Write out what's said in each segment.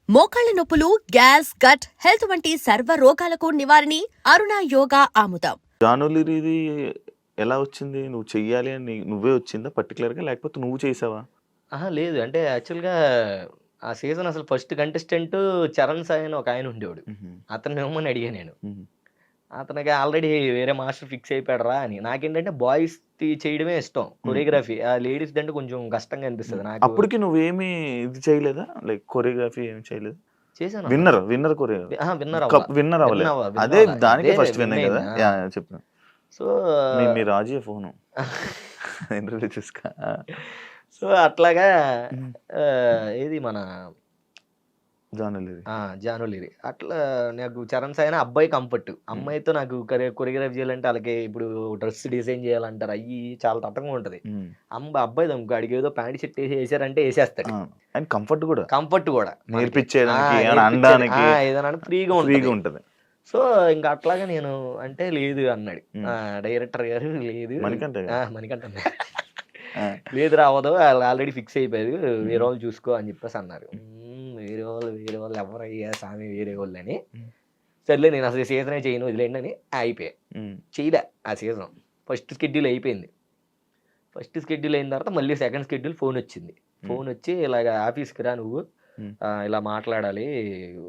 మోకాళ్ల నొప్పులు, gas, gut health వంటి సర్వ రోగాలకు నివారణి అరుణ యోగా ఆముదం. జానులిరిది ఎలా వచ్చింది? నువ్వు చెయ్యాలి అని నువ్వే వచ్చిందా పర్టిక్యులర్‌గా? లేకపోతే నువ్వు చేసావా? అహా! లేదు. అంటే యాక్చువల్‌గా ఆ సీజన్ అసలు ఫస్ట్ కంటెస్టెంట్ చరణ్ సాయి అని ఒకాయన ఉండేవాడు. హుహు. అతన్ని ఇవ్వమని అడిగా నేను. హుహు. అతనికి ఆల్రెడీ వేరే మాస్టర్ ఫిక్స్ అయిపోయాడురా అని. నాకేంటంటే బాయ్స్‌ది చేయడమే ఇష్టం. హ్మ్. కొరియోగ్రఫీ. ఆ లేడీస్‌దంటే కొంచెం కష్టంగా అనిపిస్తది నాకు. అప్పటికి నువ్వేమి ఇది చేయలేదా? లైక్ కొరియోగ్రఫీ ఏమి చేయలేదా? చేశానన్నా. విన్నర్ కొరియో అహా! విన్నర్ అవ్వల. విన్నర్ అవ్వలే. విన్ అదే అవ్వల. దానికే అదే ఫస్ట్ విన్ విన్ కదా! అయింది. ఆ! యాహ్! చెప్పు. సో మీ రాజుయే ఫోను. ఇంటర్వ్యూ చేసుకో. ఆ! సో అట్లాగా హ్మ్. ఏది మన జానులిరి. జానులిరి. అట్లా నాకు చరణ్ సాయిన అబ్బాయి కంఫర్ట్. అమ్మాయితో నాకు కొరియోగ్రఫీ చేయాలంటే ఆళ్ళకి ఇప్పుడు డ్రెస్ డిజైన్ చేయాలంటారు. అయ్యి చాలా తతంగం ఉంటది. హ్మ్. అబ్బాయిదనుకో ఆడికేదో ప్యాంట్ షర్ట్ ఏసేరంటే ఏసేస్తాడు. ఆ! అండ్ కంఫర్ట్ కూడా. కంఫర్ట్ గూడా. నేర్పించేదానికి, ఏమైనా నేర్పించేది. అనడానికి ఏదైనా ఫ్రీగా ఫ్రీగా ఉంటది. ఉంటది. సో, ఇంక అట్లాగా నేను అంటే లేదు అన్నాడు. హ్మ్. డైరెక్టర్ గారు లేదు. మణికంఠ గారు. మణికంఠ అన్న. ఆ! లేదురా అవ్వదు. ఆళ్ళు ఆల్రెడీ ఫిక్స్ అయిపోయారు. వేరే హ్మ్. వాళ్ళని చూసుకో అని చెప్పేసి అన్నారు. వేరే వాళ్ళు ఎవరయ్యా సామి వేరే వాళ్ళని. హ్మ్. సర్లే నేను అసలు ఈ సీజనే చేయను వదిలేయండి అని ఆగిపోయా. హ్మ్. చేయలే ఆ సీజన్. ఫస్ట్ షెడ్యూల్ అయిపోయింది. ఫస్ట్ షెడ్యూల్ అయిన తర్వాత మళ్ళీ సెకండ్ షెడ్యూల్ ఫోనొచ్చింది. హ్మ్. ఫోనొచ్చి ఇలాగ ఆఫీస్‌కి రా నువ్వు. హ్మ్. ఇలా మాట్లాడాలి.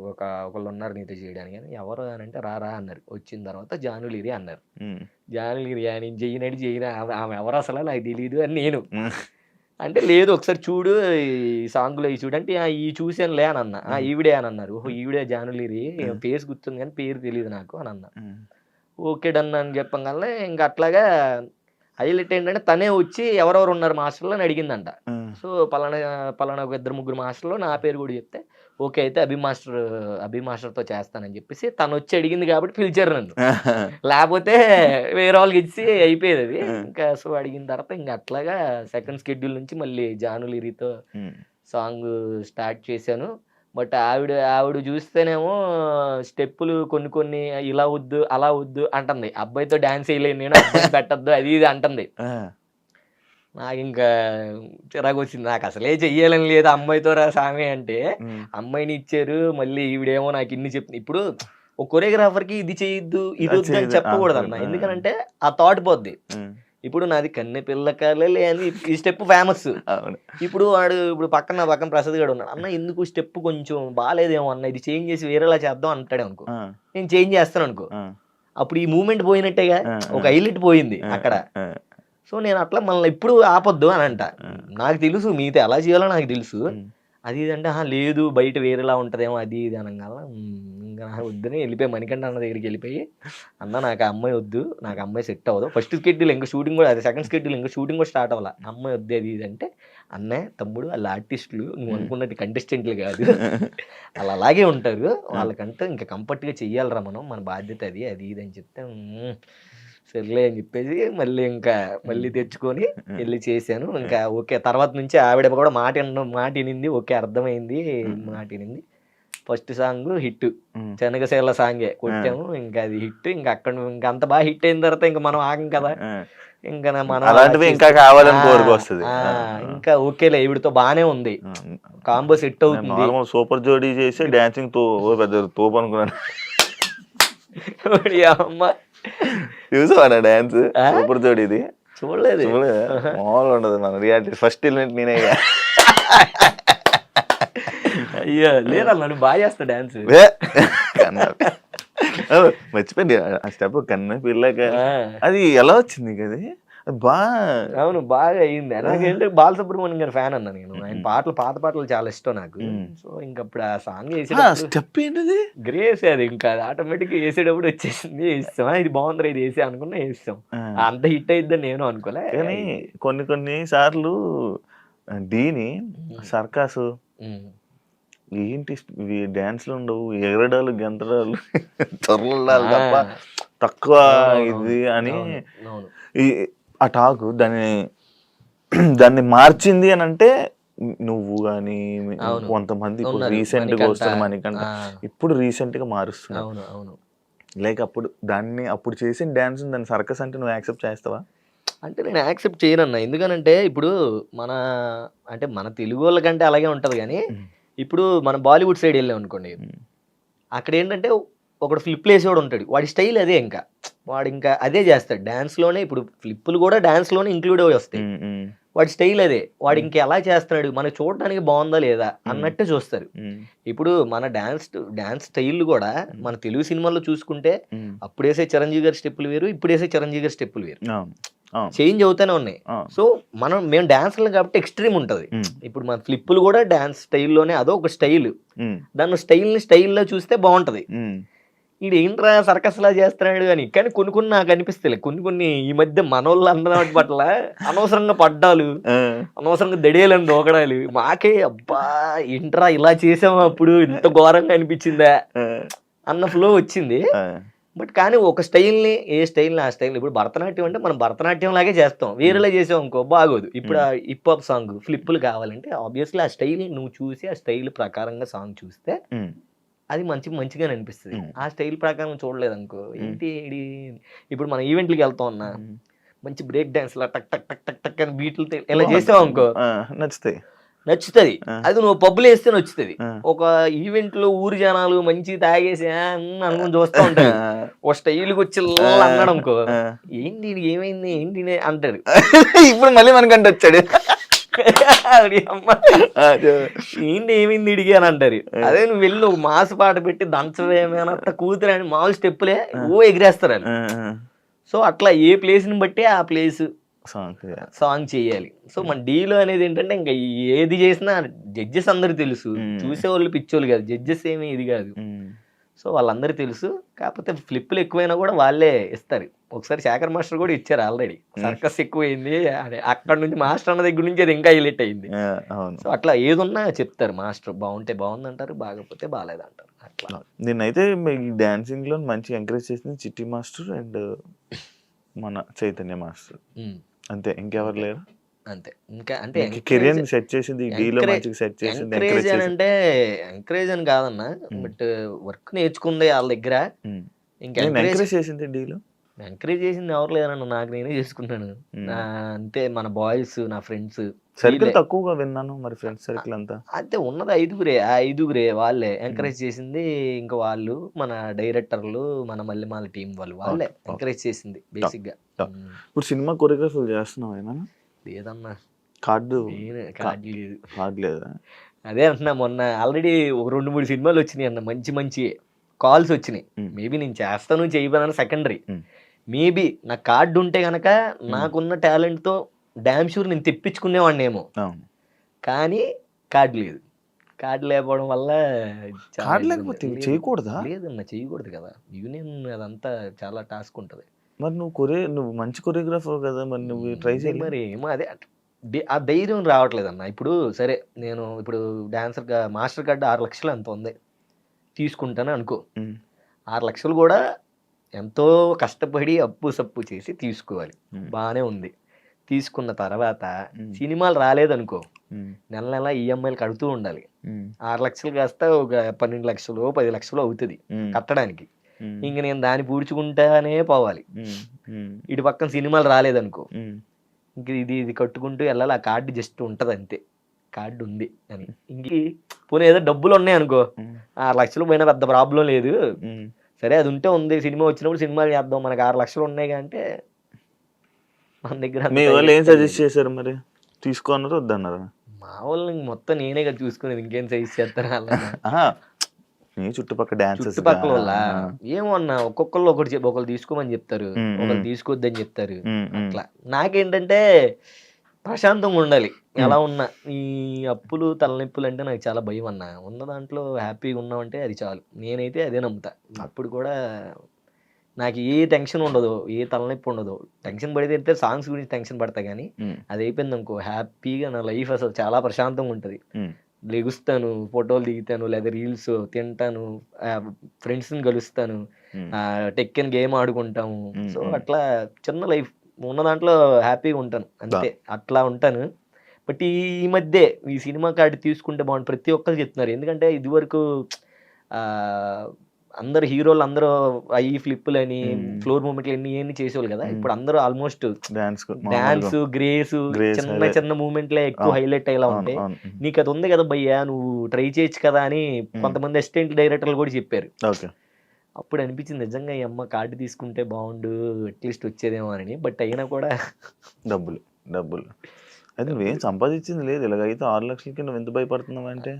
ఒకళ్ళున్నారు నీతో చేయడానికి అని. ఎవరు అనంటే రా అన్నారు. వచ్చిన తర్వాత జానులిరి అన్నారు. హ్మ్. జానులిరియా నేను చెయ్యనంటే చెయ్యను. ఆమె ఎవరసల నాకు తెలీదు అని నేను. హ్మ్. అంటే లేదు ఒకసారి చూడు ఈ సాంగ్‌లో ఇయి చూడు అంటే ఇయి చూసానులే అనన్నా. హ్మ్. ఈవిడే అనన్నారు. ఓహో! ఈవిడే జానులిరి హ్మ్. ఫేస్ గుర్తుంది గానీ పేరు తెలీదు నాకు అనన్నా. హ్మ్. ఓకే డన్ అని చెప్పంగాల్నే ఇంక అట్లాగా హైలైట్ ఏంటంటే తనే వచ్చి ఎవరెవరు ఉన్నారు మాస్టర్‌లు అని అడిగిందంట. హ్మ్. సో, పలానా ఒక ఇద్దరు ముగ్గురు మాస్టర్‌లు నా పేరు కూడా చెప్తే, ఓకే. అయితే అభి మాస్టర్‌తో చేస్తానని చెప్పేసి తనొచ్చి అడిగింది కాబట్టి పిలిచారు నన్ను. లేపోతే వేరే వాళ్ళకిచ్చి అయిపోయేదది. హ్మ్. ఇంకా సో, అడిగిన తర్వాత ఇంక అట్లాగా సెకండ్ షెడ్యూల్ నుంచి మళ్ళీ జానులిరితో హ్మ్. సాంగు స్టార్ట్ చేశాను. బట్ ఆవిడ చూస్తేనేమో స్టెప్పులు కొన్ని కొన్ని ఇలా వద్దు, అలా వద్దు అంటంది. అబ్బాయితో డాన్స్ ఎయలేను నేను. అబ్బాయిని పెట్టొద్దు అది ఇది అంటంది. ఆ! నాకింకా చిరాకొచ్చింది. నాకసలే చెయ్యాలని లేదు అమ్మాయితో రా సామి అంటే, హ్మ్. అమ్మాయినిచ్చారు. మళ్ళీ ఈవిడేమో నాకిన్ని చెప్తుంది. ఇప్పుడు ఒక కొరియోగ్రాఫర్‌కి ఇది చేయొద్దు, అది ఇదొద్దని చేయదు. చెప్పకూడదన్న. ఆ! ఎందుకనంటే ఆ థాట్ పోద్ది. హ్మ్. ఇప్పుడు నాది కన్నె పిల్ల కలలే అని ఈ స్టెప్ ఫేమస్. అవును. ఇప్పుడు నా పక్కన ప్రసాద్ గాడు ఉన్నాడు. అన్న ఎందుకు స్టెప్ కొంచెం బాలేదేమో అన్న ఇది చేంజ్ చేసి వేరేలా చేద్దాం అంటాడనుకో. ఆ! నేను చేంజ్ చేస్తాననుకో. ఆ! అప్పుడు ఈ మూవ్‌మెంట్ పోయినట్టేగా. ఆ! ఒక ఆ! హైలైట్ పోయింది ఆ! అక్కడ. ఆ! సో, నేను అట్లా మనల్ని ఎప్పుడు ఆపొద్దు అనంట. ఆ! నాకు తెలుసు మీతో ఎలా చేయాలో నాకు తెలుసు. హ్మ్. అది ఇది అంటే, "అహా! లేదు బయట వేరేలా ఉంటదేమో" అది ఇది అనంగాల్నే ఇంక వద్దని ఎళ్ళిపోయా మణికంఠ అన్న దగ్గరికెళ్ళిపోయి, "అన్న నాకు ఆ అమ్మాయి వద్దు. నాకు ఆ అమ్మాయి సెట్ అవ్వదు. ఫస్ట్ షెడ్యూల్ ఇంక షూటింగ్ కూడా అదే సెకండ్ షెడ్యూల్ ఇంక షూటింగ్ కూడా స్టార్ట్ అవ్వల. అమ్మాయి వద్దు" అది ఇది అంటే, "అన్నయ్య తమ్ముడు ఆళ్ళు ఆర్టిస్టులు. నువ్వు హ్మ్. అనుకున్నట్టు కంటెస్టెంట్‌లు కాదు. ఆళ్ళు అలాగే ఉంటారు. ఆ! వాళ్ళకంటే ఇంక కంఫర్ట్‌గా చెయ్యాలిరా మనం. మన బాధ్యత అది" అది ఇది అని చెప్తే, సర్లే అని చెప్పేసి మళ్ళీ తెచ్చుకొని హ్మ్. ఎళ్లి చేశాను. హ్మ్. ఇంకా ఓకే. తర్వాత నుంచి ఆవిడ కూడా మాటినింది. ఓకే. అర్థమైంది. హ్మ్. మాటినింది. First song hit. హ్మ్. 'శనగసేల' సాంగే ఆ! కొట్టాము. ఇంకా అది హిట్. ఇంక అంత బాగా హిట్ అయిన తర్వాత ఇంక మనం ఆగం కదా! ఆ! మనం అలా అలాంటివి ఇంకా చేస్తూ కావాలని ఆ! కోరికొస్తది. ఆ! ఆ! ఆ! ఇంకా ఓకేలే ఈవిడతో బానే ఉంది. ఆ! కాంబో సెట్ నేను అవుతుంది. నార్మల్ సూపర్ జోడీ చేసి డాన్సింగ్ పెద్ద తోపు అనుకున్నాను. ఓడి అమ్మ! చూసావా నా డాన్స్? ఆ! సూపర్ జోడీది. చూడలేదు. చూడలేదా? ఆహా! మామూలుగా ఉండదు మన రియాలిటీ. ఫస్ట్ ఎలిమెంట్ నేనేగా. అయ్యో! లేదన్న నువ్వు బా చేస్తావు డాన్స్. ఏ! కన్నా మర్చిపోయింది. ఆ స్టెప్ కన్న పిల్లక ఆ! అది ఎలా వచ్చింది నీకది? అది బా అవును. బాగా అయింది. నాకేంటి బాలసుబ్రహ్మణ్యం గారి ఫ్యాన్ అన్న నేను. ఆయన పాటలు పాత పాటలు చాలా ఇష్టం నాకు. హ్మ్. సో, ఇంకప్పుడు ఆ సాంగ్ ఆ ఏసేటప్పుడు స్టెప్ ఏంటది? గ్రేస్ అది ఇంకా అది ఆటోమేటిక్‌గా ఏసేటప్పుడు వచ్చేసింది. ఏసేసాం. ఇది బావుందిరా ఇది ఏసేయి అనుకున్నా ఏసేసాం. ఆ! అంత హిట్ అయిద్దని నేను అనుకోలే. కానీ అయింది. కొన్ని సార్లు 'డీని' హ్మ్. సర్కసు హ్మ్. ఏంటి ఇవి డాన్స్‌లుండవు. ఎగరడాలు, గెంతడాలు, తొర్లడాలు తప్ప ఆ! తక్కువ అవునవునవును. ఇది అని అవును. అవును. ఈ ఆ టాకు దాన్ని మార్చింది అనంటే నువ్వు గాని అవును. కొంతమంది ఇప్పుడు ఉన్నారు. రీసెంట్‌గా 'మణికంఠ' వస్తున్న 'మణికంఠ' ఆ! ఇప్పుడు రీసెంట్‌గా మారుస్తున్నారు. అవును. అవును. లైక్ అప్పుడు చేసిన డాన్స్‌ని దాన్ని సర్కస్ అంటే నువ్వు యాక్సెప్ట్ చేస్తావా? అంటే నేను యాక్సెప్ట్ చేయనన్నా. ఎందుకనంటే ఇప్పుడు మన అంటే మన తెలుగోళ్ళకంటే అలాగే ఉంటది గానీ, హ్మ్. ఇప్పుడు మనం బాలీవుడ్ సైడ్ వెళ్ళాం అనుకోండి, అక్కడ ఏంటంటే ఒకడు ఫ్లిప్లు వేసేవాడు ఉంటాడు, వాడి స్టైల్ అదే, ఇంకా వాడు ఇంకా అదే చేస్తాడు డాన్స్లోనే. ఇప్పుడు ఫ్లిప్పులు కూడా డాన్స్లోనే ఇంక్లూడ్ అవి వస్తాయి, వాడి స్టైల్ అదే. వాడు ఇంకా ఎలా చేస్తున్నాడు, మనకు చూడడానికి బాగుందా లేదా అన్నట్టే చూస్తారు. ఇప్పుడు మన డాన్స్ స్టైల్ కూడా మన తెలుగు సినిమాల్లో చూసుకుంటే అప్పుడు వేసే చిరంజీవి గారి స్టెప్పులు వేరు, ఇప్పుడు వేసే చిరంజీవి గారి స్టెప్పులు వేరు, చేంజ్ అవుతానే ఉన్నాయి. సో మేము డాన్స్లు కాబట్టి ఎక్స్ట్రీమ్ ఉంటుంది. ఇప్పుడు మన ఫ్లిప్పులు కూడా డాన్స్ స్టైల్లోనే, అదో ఒక స్టైల్, దాని స్టైల్లో చూస్తే బాగుంటది. ఈడు ఏంట్రా సర్కస్ లా చేస్తున్నాడు అని. కానీ కొన్ని నాకు అనిపిస్తాయి, కొన్ని ఈ మధ్య మనోళ్ళు అందరి పట్ల అనవసరంగా పడ్డాలు, అనవసరంగా దడేలని దూకడాలు, మాకే అబ్బా ఏంట్రా ఇలా చేసాము అప్పుడు ఇంత ఘోరంగా అనిపించిందా అన్న ఫ్లో వచ్చింది. బట్ కానీ ఒక స్టైల్ని, ఏ స్టైల్ని ఆ స్టైల్. ఇప్పుడు భరతనాట్యం అంటే మనం భరతనాట్యం లాగే చేస్తాం, వేరేలా చేసాం అనుకో బాగోదు. ఇప్పుడు ఆ హిప్ హాప్ సాంగ్ ఫ్లిప్పులు కావాలంటే ఆబ్వియస్లీ ఆ స్టైల్ నువ్వు చూసి ఆ స్టైల్ ప్రకారంగా సాంగ్ చూస్తే అది మంచిగానే అనిపిస్తుంది. ఆ స్టైల్ ప్రకారం చూడలేదు అనుకో ఏంటి ఇప్పుడు మన ఈవెంట్లకి వెళ్తాం అన్నా, మంచి బ్రేక్ డాన్స్ లా టక్ టక్ టక్ టక్ టక్ అని బీట్లు ఇలా చేసావు అనుకో నచ్చుతుంది. అది నువ్వు పబ్బులు వేస్తే నచ్చుతుంది. ఒక ఈవెంట్ లో ఊరి జనాలు మంచి తాగేసి అనుకుని చూస్తూ ఉంటారు, ఒక స్టైల్కి వచ్చి అన్నాడు అనుకో, ఏంటి ఏమైంది ఏంటి అంటాడు. ఇప్పుడు మళ్ళీ మనకంటే వచ్చాడు ఏంటి ఏమైంది ఇడిగి అని అంటారు. అదే నువ్వు వెళ్ళి ఒక మాస్ పాట పెట్టి దంచవేమేనంత కూతురు అని మామూలు స్టెప్పులే ఎగిరేస్తారు అని. సో అట్లా ఏ ప్లేస్ ని బట్టి ఆ ప్లేస్ సాంగ్ చేయాలి. సో మన డీలో అనేది ఏంటంటే ఇంకా ఏది చేసినా జడ్జెస్ అందరు తెలుసు, చూసేవాళ్ళు పిచ్చోళ్ళు కాదు, జడ్జెస్ ఏమీ ఇది కాదు. సో వాళ్ళందరూ తెలుసు. కాకపోతే ఫ్లిప్పులు ఎక్కువైనా కూడా వాళ్ళే ఇస్తారు. ఒకసారి శేఖర్ మాస్టర్ కూడా ఇచ్చారు ఆల్రెడీ, సర్కస్ ఎక్కువైంది అక్కడ నుంచి మాస్టర్ అన్న దగ్గర నుంచి అది ఇంకా హైలైట్ అయింది. సో అట్లా ఏదున్నా చెప్తారు మాస్టర్, బాగుంటే బాగుంది అంటారు, బాగపోతే బాగాలేదు అంటారు. అట్లా నేనైతే ఈ డాన్సింగ్ లో మంచిగా ఎంకరేజ్ చేసింది చిట్టి మాస్టర్ అండ్ మన చైతన్య మాస్టర్, అంతే, ఇంకెవరు లేరు. అంతే. ఇంకా అంటే కెరియర్ సెట్ చేసింది డీలో మంచిగా సెట్ చేసింది. ఎంకరేజ్ అని అంటే ఎంకరేజ్ అని కాదన్నా, బట్ వర్క్ నేర్చుకుంది వాళ్ళ దగ్గర. ఇంకా ఎంకరేజ్ చేసింది డీలో, ఎంకరేజ్ చేసింది ఎవరు లేదన్న, నాకు నేనే చేసుకున్నాను అంతే. మన బాయ్స్, నా ఫ్రెండ్స్ సర్కిల్ తక్కువగా విన్నాను, మరి ఫ్రెండ్స్ సర్కిల్ అంతా అంతే ఉన్నది 5గురే వాళ్ళే ఎంకరేజ్ చేసింది. ఇంకా వాళ్ళు మన డైరెక్టర్లు, మన మల్లెమాల టీం వాళ్ళే ఎంకరేజ్ చేసింది బేసిక్ గా. ఇప్పుడు సినిమా కొరియోగ్రఫీ చేస్తున్నావు ఏమన్నా? లేదన్నా, కార్డు లేదా? అదే అంటున్నా, మొన్న ఆల్రెడీ ఒక 2-3 సినిమాలు వచ్చినాయి అన్న, మంచి కాల్స్ వచ్చినాయి. మేబీ నేను చేస్తాను చేయబోదని సెకండరీ. మేబీ నా కార్డు ఉంటే గనక నాకున్న టాలెంట్ తో డామ్ షూర్ నేను తెప్పించుకునేవాడిని ఏమో, కానీ కార్డు లేదు. కార్డు లేకపోవడం వల్ల చేయకూడదా? లేదన్నా, చేయకూడదు కదా, యూనియన్ అదంతా చాలా టాస్క్ ఉంటది. మరి నువ్వు మంచి కొరియోగ్రాఫర్ కదా, మరి నువ్వు ట్రై చేయాలి. మరి ఏమో అదే ఆ ధైర్యం రావట్లేదు అన్న. ఇప్పుడు సరే నేను ఇప్పుడు డాన్సర్గా మాస్టర్ కార్డు 6 లక్షలు ఎంత ఉంది తీసుకుంటాను అనుకో, 6 లక్షలు కూడా ఎంతో కష్టపడి అప్పు సప్పు చేసి తీసుకోవాలి, బాగానే ఉంది. తీసుకున్న తర్వాత సినిమాలు రాలేదనుకో, నెల ఈఎంఐలు కడుతూ ఉండాలి. 6 లక్షలు కాస్త ఒక 12 లక్షలు 10 లక్షలు అవుతుంది కట్టడానికి. ఇంక నేను దాన్ని పూడ్చుకుంటానే పోవాలి. ఇటు పక్కన సినిమాలు రాలేదనుకో, ఇంక ఇది కట్టుకుంటూ వెళ్ళాలి. ఆ కార్డు జస్ట్ ఉంటది అంతే, కార్డు ఉంది అని. ఇంక పోనీ ఏదో డబ్బులు ఉన్నాయి అనుకో, 6 లక్షలు పోయినా పెద్ద ప్రాబ్లం లేదు, సరే అది ఉంటే ఉంది, సినిమా వచ్చినప్పుడు సినిమాలు చేద్దాం, మనకు 6 లక్షలు ఉన్నాయి అంటే మన దగ్గర. మీ వాళ్ళు ఏం సజెస్ట్ చేశారు మరి, తీసుకోన్నారు వద్దన్నారా? మా వాళ్ళు మొత్తం నేనే కదా చూసుకునేది, ఇంకేం సజెస్ట్ చేస్తారు చుట్టుపక్కల వల్ల. ఏమో అన్న, ఒక్కొక్కళ్ళు ఒకరు తీసుకోమని చెప్తారు, ఒకరు తీసుకోవద్దని చెప్తారు. అట్లా నాకేంటంటే ప్రశాంతంగా ఉండాలి ఎలా ఉన్నా. ఈ అప్పులు తలనొప్పులు అంటే నాకు చాలా భయం అన్న. ఉన్న దాంట్లో హ్యాపీగా ఉన్నామంటే అది చాలు, నేనైతే అదే నమ్ముతా. అప్పుడు కూడా నాకు ఏ టెన్షన్ ఉండదు, ఏ తలనొప్పి ఉండదు. టెన్షన్ పడితే సాంగ్స్ గురించి టెన్షన్ పడతా, కానీ అది అయిపోయింది అనుకో హ్యాపీగా నా లైఫ్ అసలు చాలా ప్రశాంతంగా ఉంటుంది. లెగుస్తాను, ఫోటోలు దిగుతాను, లేదా రీల్స్ తింటాను, ఫ్రెండ్స్ని కలుస్తాను, టెక్కన్ గేమ్ ఆడుకుంటాము. సో అట్లా చిన్న లైఫ్ ఉన్న దాంట్లో హ్యాపీగా ఉంటాను అంతే, అట్లా ఉంటాను. బట్ ఈ మధ్య ఈ సినిమా కార్డు తీసుకుంటే బాగుంటుంది ప్రతి ఒక్కరు చెప్తున్నారు. ఎందుకంటే ఇదివరకు అందరు హీరోలు అందరూ ఈ ఫ్లిప్పులు అని ఫ్లోర్ మూమెంట్లు ఎన్ని చేసేవాళ్ళు కదా. ఇప్పుడు అందరూ ఆల్మోస్ట్ డాన్స్ గ్రేస్ చిన్న చిన్న మూమెంట్లే ఎక్కువ హైలైట్ అయ్యేలా ఉంటాయి. నీకు అది ఉంది కదా భయ్యా, నువ్వు ట్రై చేయొచ్చు కదా అని కొంతమంది అసిస్టెంట్ డైరెక్టర్లు కూడా చెప్పారు. అప్పుడు అనిపించింది నిజంగా ఈ అమ్మ కార్డు తీసుకుంటే బాగుండు, అట్లీస్ట్ వచ్చేదేమో అని. బట్ అయినా కూడా డబ్బులు అది నువ్వేం సంపాదించింది లేదు. ఇలాగైతే 6 లక్షలకి నువ్వు ఎంత భయపడుతున్నావు అంటే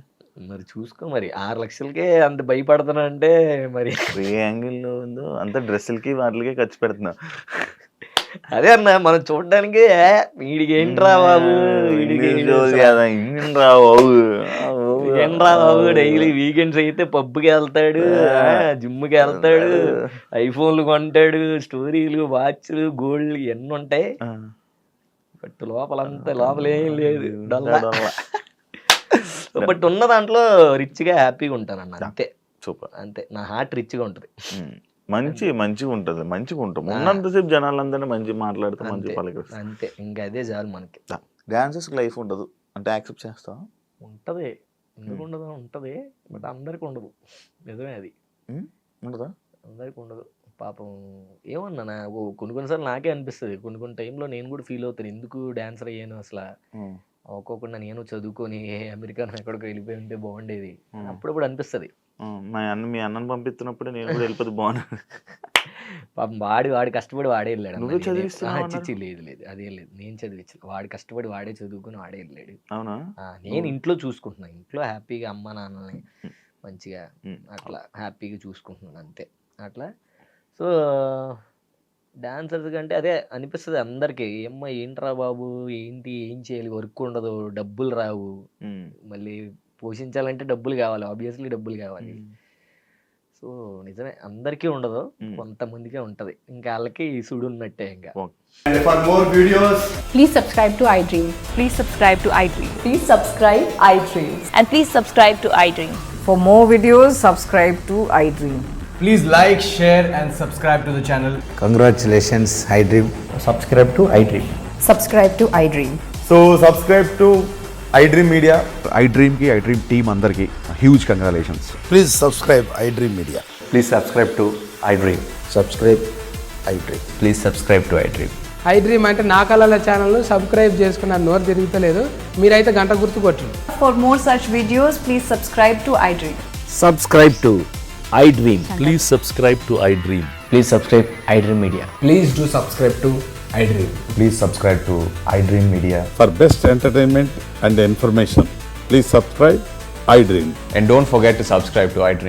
మరి చూసుకో. మరి 6 లక్షలకే అంత భయపడుతున్నా అంటే మరి ఏ యాంగిల్లో ఉందో అంత డ్రెస్సులకి వాటికే ఖర్చు పెడుతున్నావు. అదే అన్న మనం చూడడానికి వీడికి ఏంట్రా బాబు, ఏంట్రా బాబు డైలీ వీకెండ్స్ అయితే పబ్కి వెళ్తాడు, జిమ్కి వెళ్తాడు, ఐఫోన్లు కొంటాడు, స్టోరీలు, వాచ్లు, గోల్డ్ ఎన్ని ఉంటాయి. బట్ లోపల ఏం లేదు. బట్ ఉన్న దాంట్లో రిచ్గా హ్యాపీగా ఉంటాను అన్న. అంతే, సూపర్. అంతే, నా హార్ట్ రిచ్గా ఉంటుంది. మంచిగా ఉంటుంది. ఉన్నంతసేపు జనాలందరినీ మంచి మాట్లాడుతూ మంచి పలకరిస్తారు. అంతే, ఇంకా అదే చాలు మనకి. డాన్సర్స్ లైఫ్ ఉండదు అంటే యాక్సెప్ట్ చేస్తావా? ఉంటది, ఎందుకు ఉండదు, ఉంటది. బట్ అందరికి ఉండదు. నిజమే, అది ఉండదా? అందరికి ఉండదు. పాపం ఏమన్నా కొన్నిసార్లు నాకే అనిపిస్తుంది. కొన్ని టైంలో నేను కూడా ఫీల్ అవుతాను, ఎందుకు డాన్సర్ అయ్యాను అసలు. ఒక్కొక్కకుండా నేను చదువుకొని అమెరికా ఎక్కడికి వెళ్ళిపోయి ఉంటే బాగుండేది అప్పుడప్పుడు అనిపిస్తుంది. మీ అన్నను పంపిస్తున్నప్పుడు నేను కూడా వెళ్ళిపోతే బాగుంది. పాపం వాడి కష్టపడి వాడే వెళ్ళాడు. నువ్వు చదివిస్తున్నావు? లేదు అదేం లేదు, నేను చదివించలేదు. వాడి కష్టపడి వాడే చదువుకుని వాడే వెళ్ళాడు. అవునా? నేను ఇంట్లో చూసుకుంటున్నాను, ఇంట్లో హ్యాపీగా అమ్మ నాన్నల్ని మంచిగా అట్లా హ్యాపీగా చూసుకుంటున్నాను అంతే. అట్లా సో డాన్సర్స్ కంటే అదే అనిపిస్తుంది అందరికి, ఏమ్మా ఏంట్రా బాబు ఏంటి, ఏం చేయాలి, వర్క్ ఉండదు, డబ్బులు రావు, మళ్ళీ పోషించాలంటే డబ్బులు కావాలి, ఆబ్వియస్లీ డబ్బులు కావాలి. సో నిజమే, అందరికీ ఉండదు, కొంతమందికే ఉంటది. ఇంకా వాళ్ళకి సుడు ఉన్నట్టే. ఇంకా for more videos, please subscribe to iDream. Please subscribe to iDream. Please subscribe iDream. And please subscribe to iDream. For more videos, subscribe to iDream. please like, share and subscribe to the channel. Congratulations, iDream. Subscribe to iDream. Subscribe to iDream. So subscribe to iDream Media. iDream team andarki huge congratulations. Please subscribe iDream Media. Please subscribe to iDream. Subscribe iDream. Please subscribe to iDream. iDream అంటే నా కళల ఛానల్ను subscribe చేసుకున్న నోరు తిరుగుతలేదు, మీరైతే గంట గుర్తు కొట్టండి. For more such videos, please subscribe to iDream. Subscribe to iDream. Please subscribe to iDream. Please subscribe iDream Media. Please do subscribe to iDream. Please subscribe to iDream Media. For best entertainment and information, please subscribe iDream. And don't forget to subscribe to iDream.